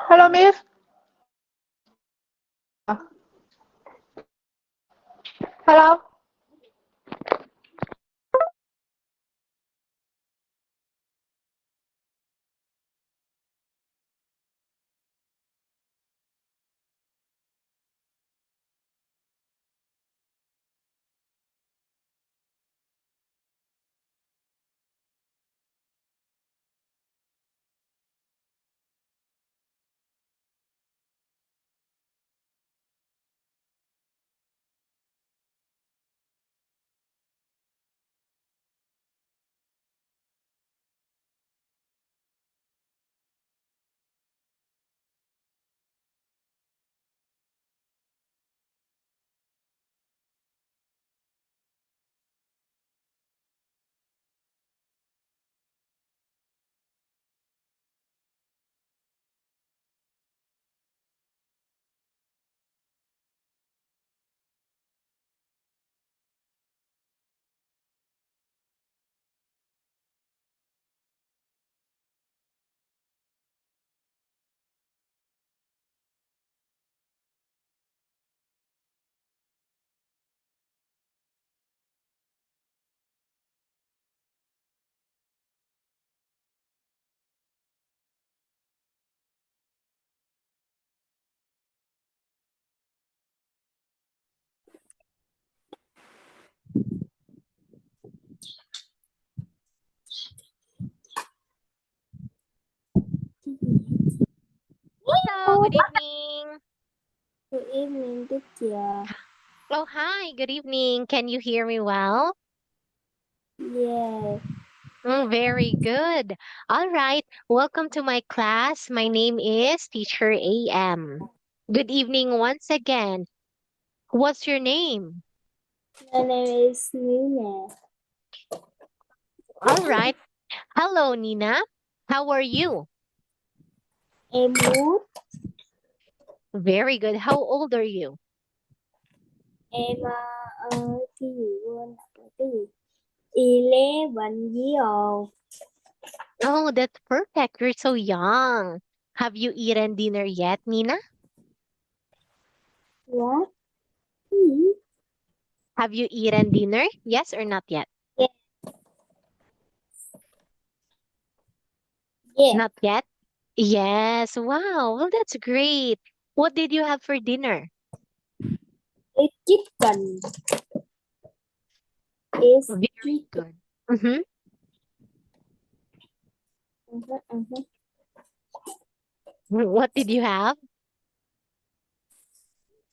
Hello, Miss. Hello. Hello, good evening. evening, teacher. Oh, hi, good evening. Can you hear me well? Yes. Very good. All right. Welcome to my class. My name is Teacher AM. Good evening once again. What's your name? My name is Nina. All right. Hello, Nina. How are you? Em muốn Very good. How old are you? em cái gì quên cái gì 11 years old. Oh, that's perfect. You're so young. Have you eaten dinner yet, Nina? What? Cái gì? Have you eaten dinner? Yes or not yet? Yeah. Yeah. Not yet? Yes. Wow. Well, that's great. What did you have for dinner? It's chicken. It's Very chicken. good. Mm-hmm. Uh-huh, uh-huh. What did you have?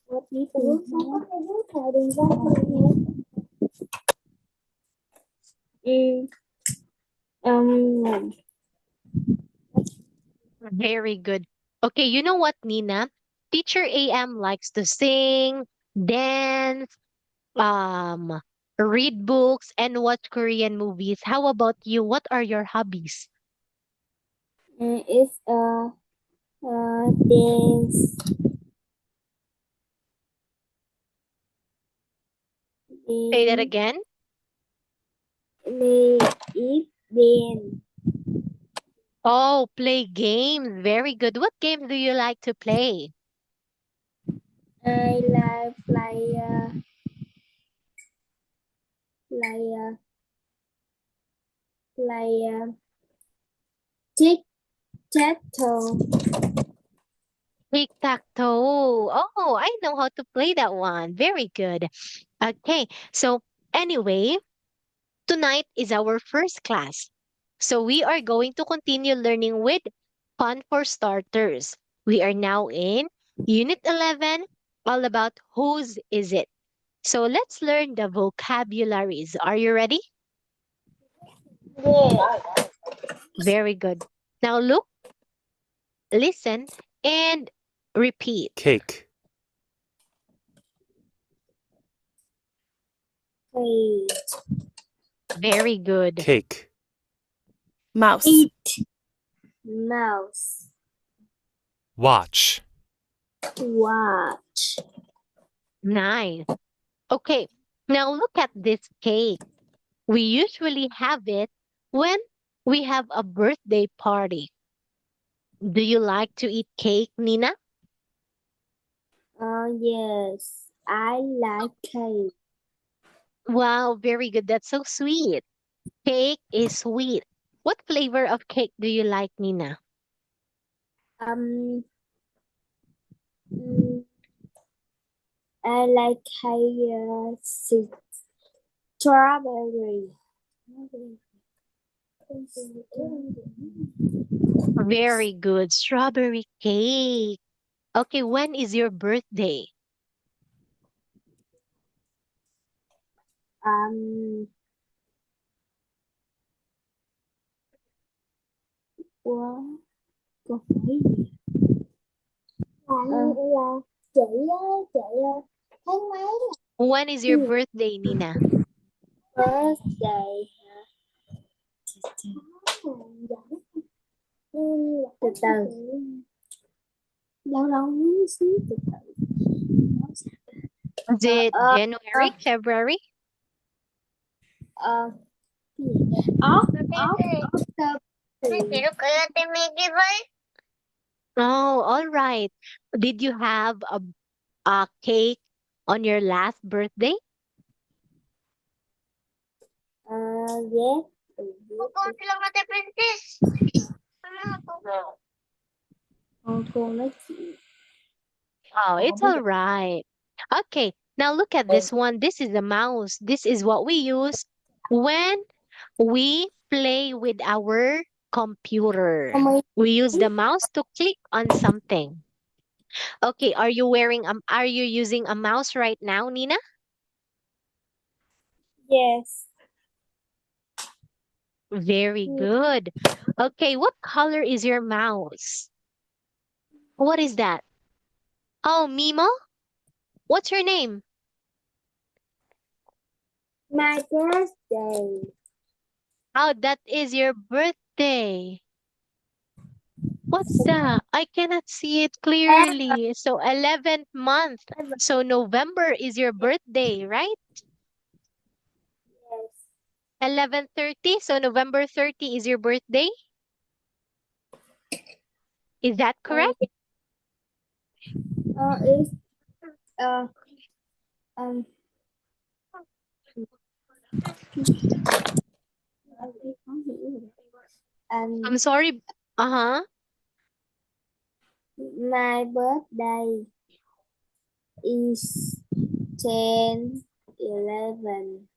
What did you have? Um, Very good. Okay, you know what, Nina? Teacher AM likes to sing, dance, um, read books, and watch Korean movies. How about you? What are your hobbies? it's dance, Say that then again. they eat, then Oh, play games. Very good. What game do you like to play? I like play tic tac toe. Tic-tac-toe. Oh, I know how to play that one. Very good. Okay, so anyway, tonight is our first class. So we are going to continue learning with Fun for Starters. We are now in Unit 11, all about whose is it. So let's learn the vocabularies. Are you ready? Yeah. Very good. Now look, listen, and repeat. Cake, Play Very good. cake, Mouse. eat mouse watch, watch Nice. Okay, now look at this cake. We usually have it when we have a birthday party. Do you like to eat cake, Nina? yes, I like cake. Wow, very good. That's so sweet. Cake is sweet. What flavor of cake do you like, Nina? um mm, I like strawberry. Very good. Strawberry cake. Okay, when is your birthday? Um, Ủa, câu hỏi gì? Là chị tháng mấy When is your birthday, Nina? birthday từ từ lâu lâu muốn xíu từ từ Is it ờ January, February? ờ cái gì October. Oh, all right. Did you have a cake on your last birthday? Yes. Cô nói chuyện Oh, it's biết all right. Okay, now look at this one. This is a mouse. This is what we use when we play with our computer. không We use the mouse to click on something. Okay, are you using a mouse right now, Nina? Yes. Very good. Okay, what color is your mouse? What is that? Oh, Mimo? What's your name? My birthday. Oh, that is your birthday. What's that? I cannot see it clearly. So 11th month. So November is your birthday, right? Yes. 11/30. So November 30 is your birthday. Is that correct? It's um I'm sorry. Uh-huh. my birthday is 10, 11.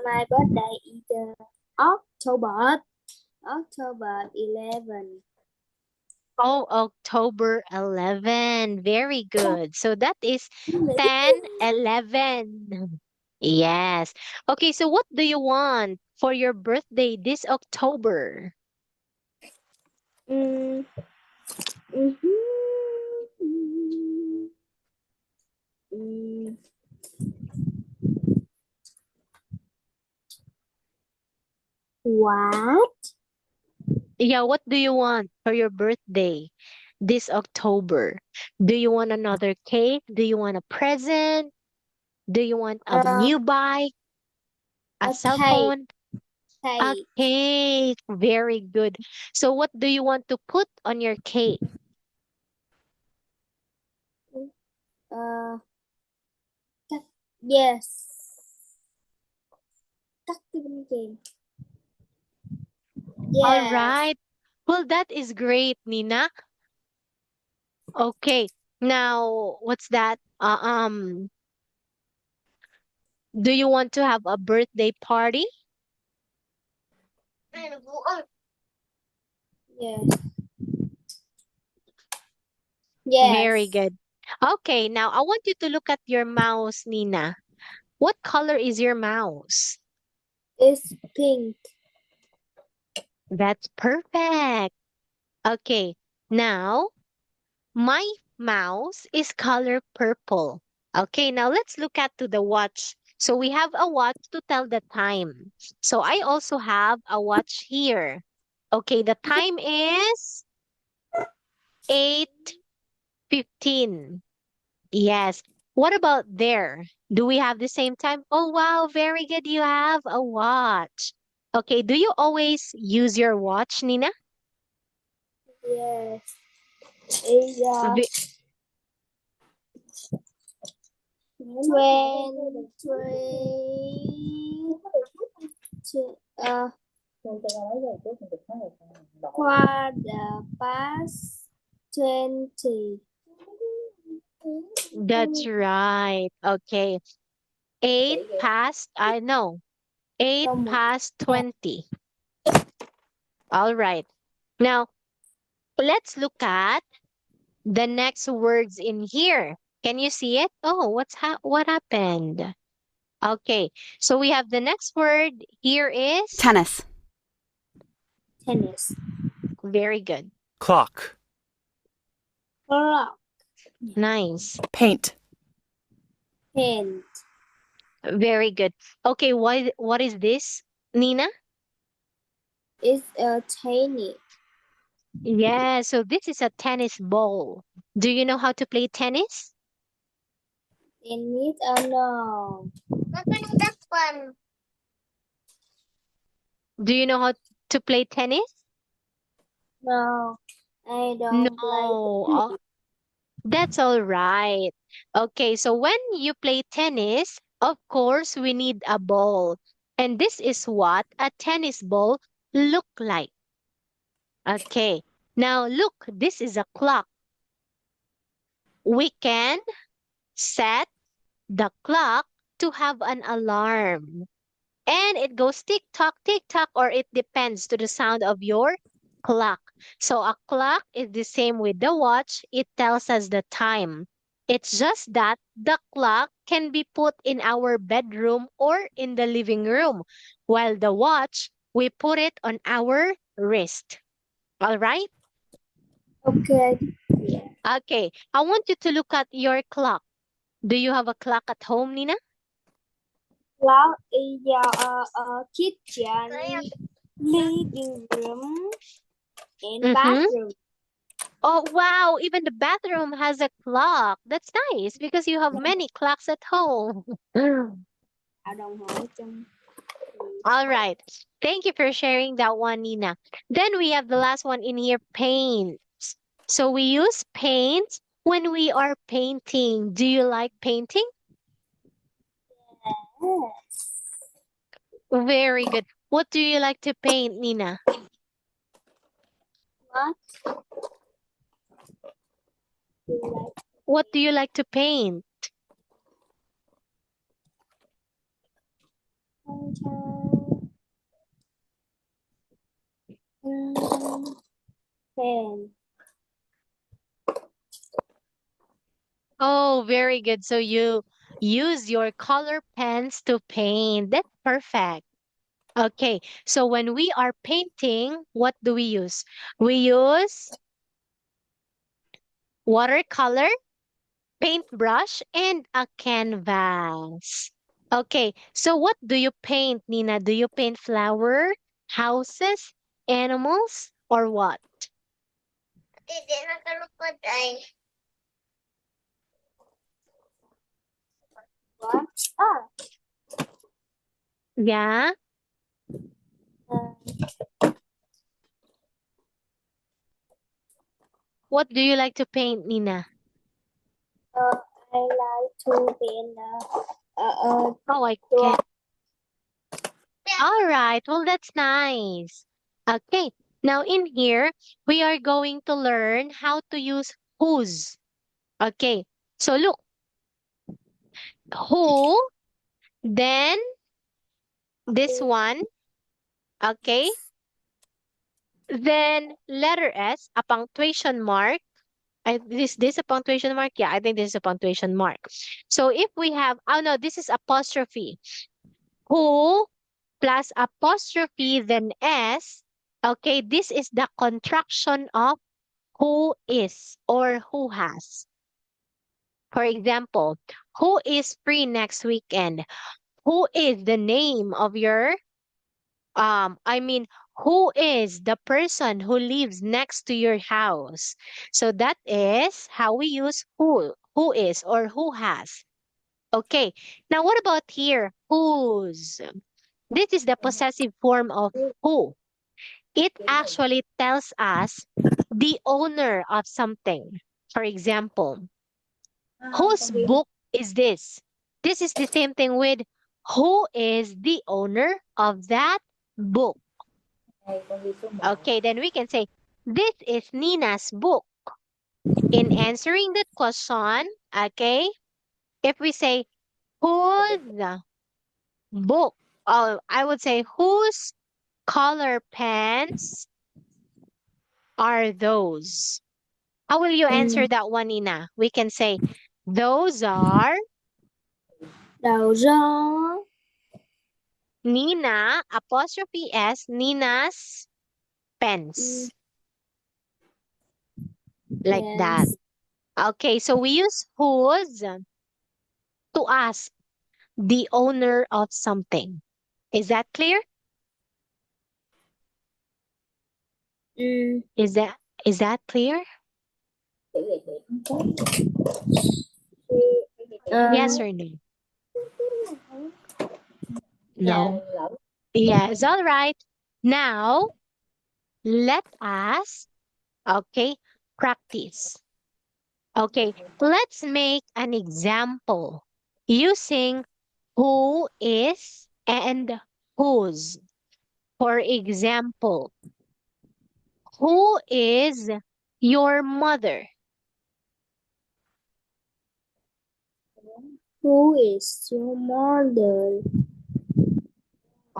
My birthday is October 11. Oh, October 11. Very good. So that is 10/11. Yes. Okay, so what do you want for your birthday this October? Mm, mhm. Mm, what? Yeah, what do you want for your birthday this October? Do you want another cake? Do you want a present? Do you want a Uh, new bike? A a cell cake. phone? A cake. Very good. So what do you want to put on your cake? Uh, yes. Cắt cái bên kèm. All Yes. right. Well, that is great, Nina. Okay. Now, what's that? Do you want to have a birthday party? Yes. Very Yes. good. Okay, now I want you to look at your mouse, Nina. What color is your mouse? It's pink. That's perfect. Okay, now my mouse is color purple. Okay, now let's look at to the watch. So we have a watch to tell the time. So I also have a watch here. Okay, the time is 8:15. Yes. What about there? Do we have the same time? Oh, wow, very good. You have a watch. Okay, do you always use your watch, Nina? Yes. It's Ve- 20. That's right. Okay. 8 past 20. All right. Now, let's look at the next words in here. Can you see it? Oh, what happened? Okay. So we have the next word here is Tennis. Tennis. very good. Clock. Clock. Nice. Paint. Pen. Very good. Okay, what is this, Nina? It's a tennis. Yeah, so this is a tennis ball. Do you know how to play tennis? Tennis. No. That one. Do you know how to play tennis? No. I No. don't play Oh, that's all right. Okay, so when you play tennis, of course, we need a ball. And this is what a tennis ball look like. Okay. Now look, this is a clock. We can set the clock to have an alarm. And it goes tick tock, or it depends to the sound of your clock. So a clock is the same with the watch. It tells us the time. It's just that the clock can be put in our bedroom or in the living room, while the watch, we put it on our wrist. All right? Okay. Okay. I want you to look at your clock. Do you have a clock at home, Nina? Clock is kitchen, living room, and Mm-hmm. bathroom. Oh, wow. Even the bathroom has a clock. That's nice because you have many clocks at home. Ở đồng hồ trong. All right. Thank you for sharing that one, Nina. Then we have the last one in here, paints. So we use paints when we are painting. Do you like painting? Yes. Very good. What do you like to paint, Nina? What? Do you like What do you like to paint? sunshine? Pen. Oh, very good. So you use your color pens to paint. That's perfect. Okay, so when we are painting, what do we use? We use watercolor, paintbrush, and a canvas. Okay, so what do you paint, Nina? Do you paint flower, houses, animals, or what? What? Ah. Yeah? What do you like to paint, Nina? I like to paint Oh, I draw. can't. All right, well, that's nice. Okay, now in here, we are going to learn how to use whose. Okay, so look, who, then this one, okay, then letter S, a punctuation mark. This a punctuation mark? Yeah, I think this is a punctuation mark. So if we have, oh no, this is apostrophe. Who plus apostrophe, then S. Okay, this is the contraction of who is or who has. For example, who is free next weekend? Who is the name of your I mean, who is the person who lives next to your house? So that is how we use who is or who has. Okay. Now what about here? Whose? This is the possessive form of who. It actually tells us the owner of something. For example, whose book is this? This is the same thing with who is the owner of that book. Okay, then we can say, this is Nina's book. In answering that question, okay, if we say, whose book? Oh, I would say, whose color pens are those? How will you answer that one, Nina? We can say, those are Đầu gió. Nina, apostrophe S, Nina's pens. Like that. Yes. Okay, so we use whose to ask the owner of something. Is that clear? Mm. Is that clear? Yes or no? No. Yes, all right. Now, let us, okay, practice. Okay, let's make an example using who is and whose. For example, who is your mother? Who is your mother?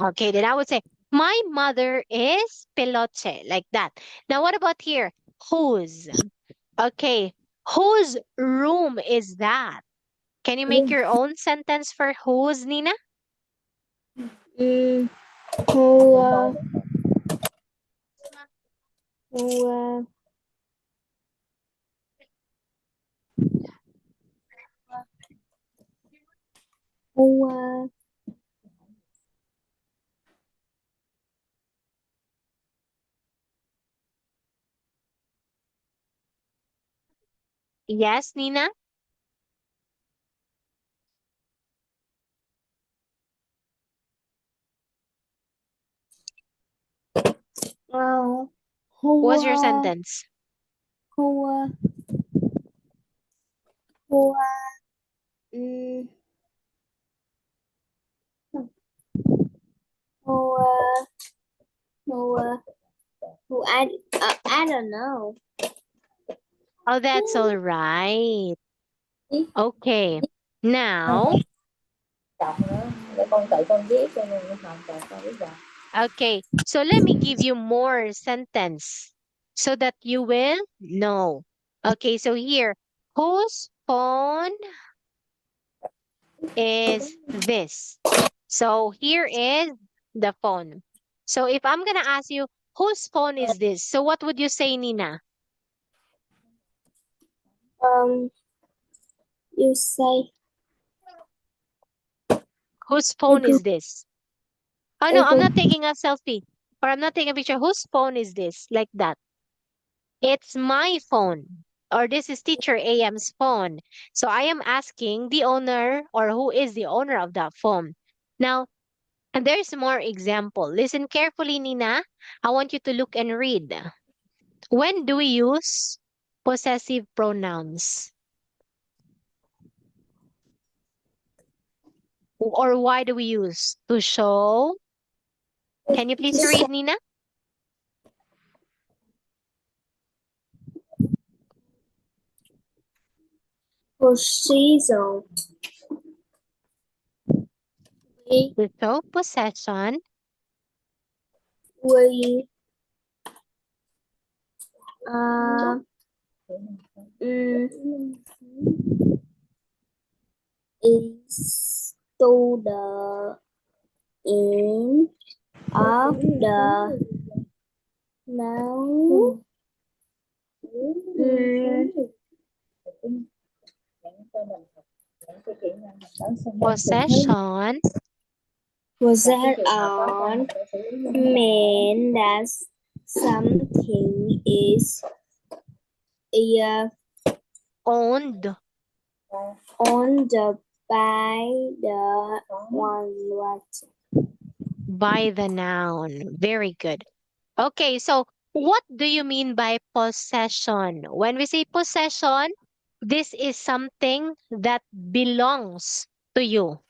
Okay, then I would say, My mother is peloche, like that. Now, what about here? Whose? Okay. Whose room is that? Can you make your own sentence for whose, Nina? Mm, who, who, who, Yes, Nina? who, What's your sentence? who, who, mm, who, who, I don't know. Oh, that's all right. Okay. Now, để con tự con viết cho nên học rồi con biết rồi. okay. So let me give you more sentence so that you will know. Okay, so here, whose phone is this? So here is the phone. So if I'm gonna ask you, whose phone is this? So what would you say, Nina? You say Whose phone agree, is this? Oh no, I'm agree. not taking a selfie or I'm not taking a picture. Whose phone is this? Like that. It's my phone. Or this is teacher AM's phone. So I am asking the owner or who is the owner of that phone. Now, and there's more example. Listen carefully, Nina. I want you to look and read. When do we use possessive pronouns? Or why do we use? To show. Can you please read, Nina? Possession. We, To show possession. we, uh, mm, is to the end of the noun. Possession Was that on mean that something is uh, owned owned by the one what? by the noun. Very good. Okay, so what do you mean by possession? When we say possession, this is something that belongs to you.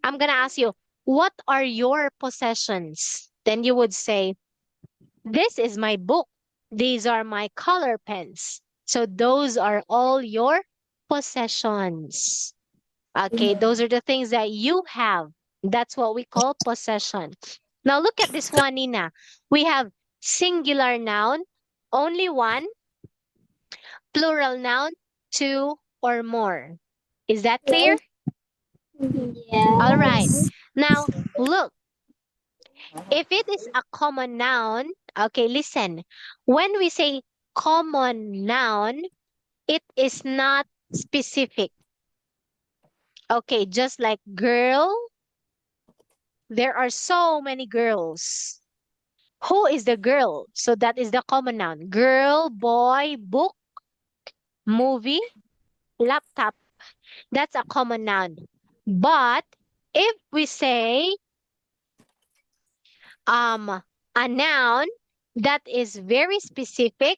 I'm going to ask you, what are your possessions? Then you would say, this is my book. These are my color pens. So those are all your possessions. Okay, those are the things that you have. That's what we call possession. Now look at this one, Nina. We have singular noun, only one, plural noun, two or more. Is that clear? All right. Yes. Now look, if it is a common noun, okay, listen. When we say common noun, it is not specific. Okay, just like girl, there are so many girls. Who is the girl? So that is the common noun. Girl, boy, book, movie, laptop. That's a common noun. But if we say a noun that is very specific,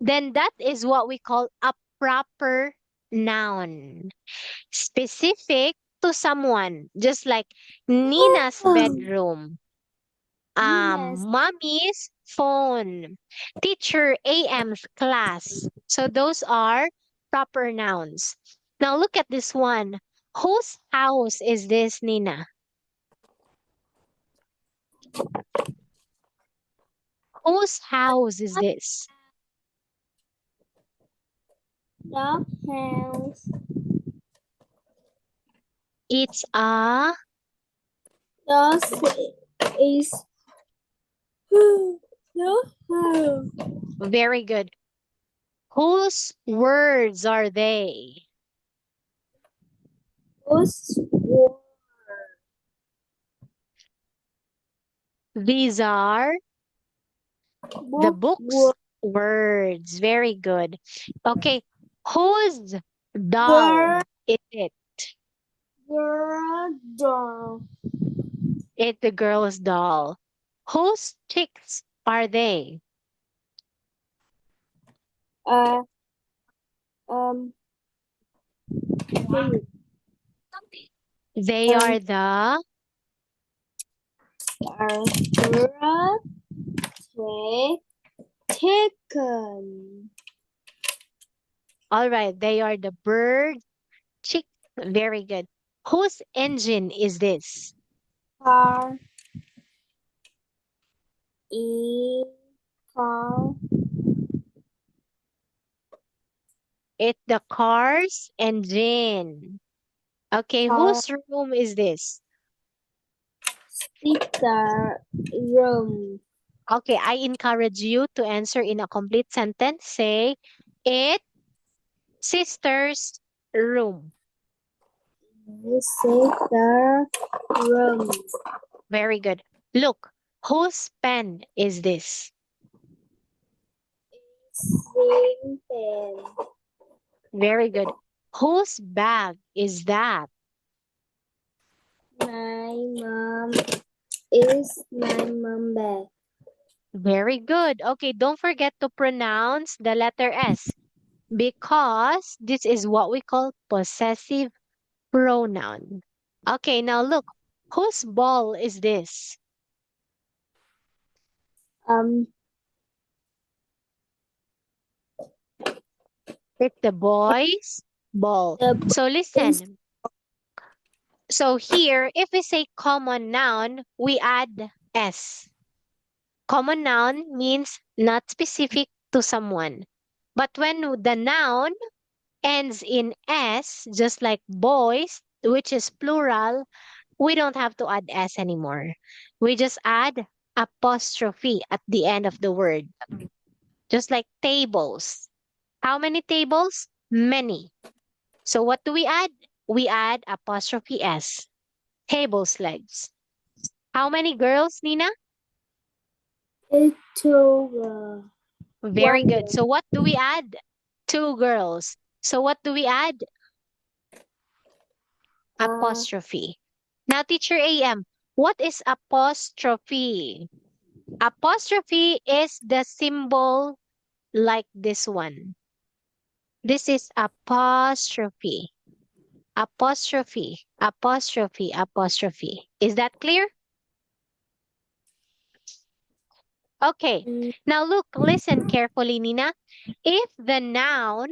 then that is what we call a proper noun. Specific to someone, just like Nina's bedroom. Yes. Mommy's phone, teacher AM's class. So those are proper nouns. Now look at this one. Whose house is this, Nina? Whose house is this? Dog house. It's a Dog is dog house. very good. Whose words are they? Whose word? These are the Book book's words. Very good. Okay. Whose doll word. is it? Word dog. It's the girl's doll. Whose chicks are they? Uh um They Um, are the are taken. all right, they are the bird chick. Very good. Whose engine is this? Car in car. It's the car's engine. Okay, Car whose room is this? sister room. Okay, I encourage you to answer in a complete sentence. Say, it sister's room. Sister room. Very good. Look, whose pen is this? Sing pen. Very good. Whose bag is that? My mom is my mom bag. Very good. Okay, don't forget to pronounce the letter S because this is what we call possessive pronoun. Okay, now look, whose ball is this? Um It's the boy's ball. the So listen. So here, if we say common noun, we add S. Common noun means not specific to someone. But when the noun ends in S, just like boys, which is plural, we don't have to add S anymore. We just add apostrophe at the end of the word. Just like tables. How many tables? Many. So what do we add? We add apostrophe S. Tables legs. How many girls, Nina? two Very one good. So what do we add? Two girls. So what do we add? Apostrophe. Now, teacher AM, what is apostrophe? Apostrophe is the symbol like this one. This is apostrophe. Apostrophe, apostrophe, apostrophe. Is that clear? Okay. Now look, listen carefully, Nina. If the noun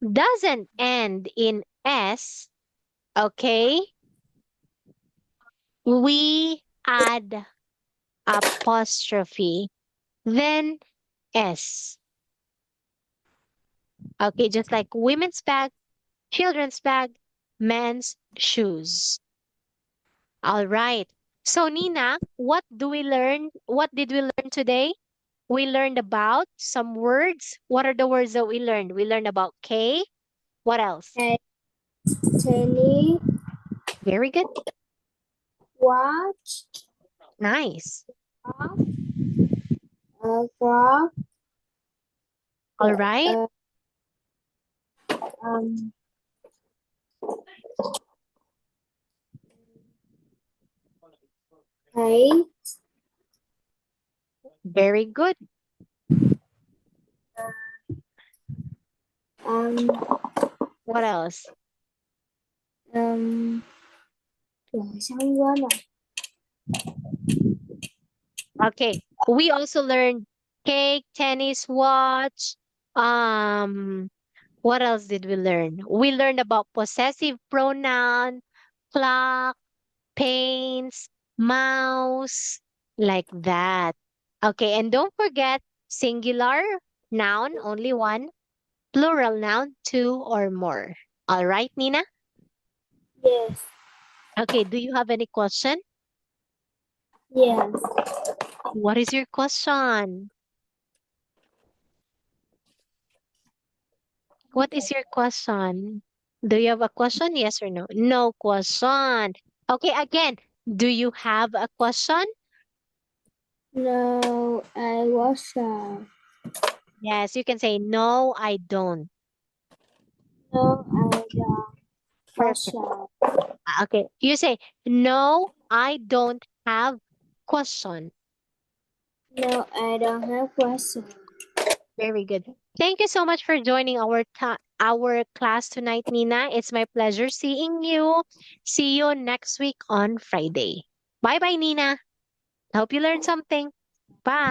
doesn't end in S, okay, we add apostrophe, then S. Okay, just like women's bag, children's bag, men's shoes. All right. So Nina, what do we learn? What did we learn today? We learned about some words. What are the words that we learned? We learned about K. What else? tennis, Very good. watch, Nice. graph, All right. um, height, Very good. um, What else? rồi xong quên rồi. Okay. We also learned cake, tennis, watch. What else did we learn? We learned about possessive pronoun, clock, paints, mouse, Like that. Okay, and don't forget singular noun, only one, plural noun, two or more. All right, Nina? Yes. Okay, do you have any question? Yes. What is your question? What is your question? Do you have a question? Yes or no? No question. Okay, again, do you have a question? No, I was Yes, you can say no, I don't. No, I don't Perfect. was Okay, you say no, I don't have question. No, I don't have question. Very good. Thank you so much for joining our class tonight, Nina. It's my pleasure seeing you. See you next week on Friday. Bye bye, Nina. Hope you learned something. Bye.